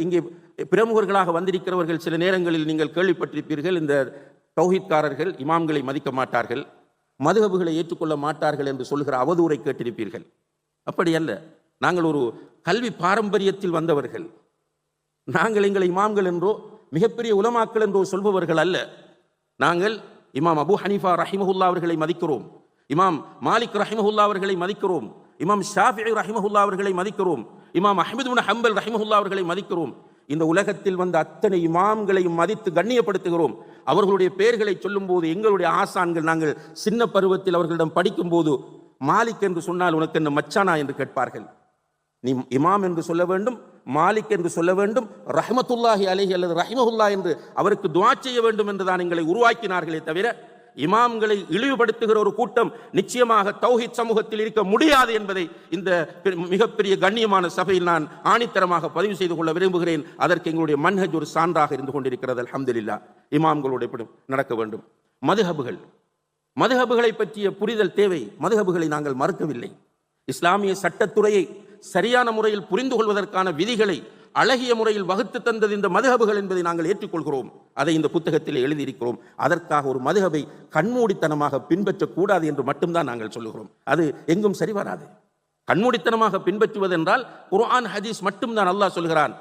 இங்கே பிரமுகர்களாக வந்திருக்கிறவர்கள் சில நேரங்களில் நீங்கள் கேள்விப்பட்டிருப்பீர்கள், இந்த தௌஹீத்காரர்கள் இமாம்களை மதிக்க மாட்டார்கள், மதுஹபுகளை ஏற்றுக்கொள்ள மாட்டார்கள் என்று சொல்கிற அவதூறை கேட்டிருப்பீர்கள். அப்படி அல்ல. நாங்கள் ஒரு கல்வி பாரம்பரியத்தில் வந்தவர்கள். நாங்கள் எங்களை இமாம்கள் என்றோ மிகப்பெரிய உலமாக்கள் என்றோ சொல்பவர்கள் அல்ல. நாங்கள் இமாம் அபு ஹனீஃபா ரஹிமஹுல்லா அவர்களை மதிக்கிறோம், இமாம் மாலிக் ரஹிமஹுல்லா அவர்களை மதிக்கிறோம், இமாம் ஷாஃபிஈ ரஹிமஹுல்லா அவர்களை மதிக்கிறோம், இமாம் அஹ்மது பின் ஹம்பல் ரஹிமஹுல்லா அவர்களை மதிக்கிறோம். இந்த உலகத்தில் வந்த அத்தனை இமாம்களையும் மதித்து கண்ணியப்படுத்துகிறோம். அவர்களுடைய பெயர்களை சொல்லும் போது எங்களுடைய ஆசான்கள், நாங்கள் சின்ன பருவத்தில் அவர்களிடம் படிக்கும் போது, மாலிக் என்று சொன்னால் உனக்கு என்ன மச்சானா என்று கேட்பார்கள். நீ இமாம் என்று சொல்ல வேண்டும், மாலிக் என்று சொல்ல வேண்டும், ரஹ்மத்துல்லாஹி அலைஹி அல்லது ரஹிமஹுல்லா என்று அவருக்கு துஆ செய்ய வேண்டும் என்று தான் எங்களை உருவாக்கினார்களே தவிர, இமாம்களை இழிவுபடுத்துகிற ஒரு கூட்டம் நிச்சயமாக தௌஹீத் சமூகத்தில் இருக்க முடியாது என்பதை இந்த மிகப்பெரிய கண்ணியமான சபையில் நான் ஆணித்தரமாக பதிவு செய்து கொள்ள விரும்புகிறேன். அதற்கு எங்களுடைய மன்ஹஜ் ஒரு சான்றாக இருந்து கொண்டிருக்கிறது. அல்ஹம்துலில்லாஹ். இமாம்களோடு எப்படி நடக்க வேண்டும். மதுஹபுகளை பற்றிய புரிதல் தேவை. மதுஹபுகளை நாங்கள் மறுக்கவில்லை. இஸ்லாமிய சட்டத்துறையை சரியான முறையில் புரிந்து கொள்வதற்கான விதிகளை அழகிய முறையில் வகுத்து தந்தது இந்த மதுஹபுகள் என்பதை நாங்கள் ஏற்றுக்கொள்கிறோம். அதை இந்த புத்தகத்தில் எழுதியிருக்கிறோம். அதற்காக ஒரு மதுஹபை கண்மூடித்தனமாக பின்பற்றக்கூடாது என்று மட்டும்தான் நாங்கள் சொல்லுகிறோம். அது எங்கும் சரி வராது. கண்மூடித்தனமாக பின்பற்றுவதென்றால் குர்ஆன் ஹதீஸ் மட்டும்தான் அல்லாஹ் சொல்கிறான்.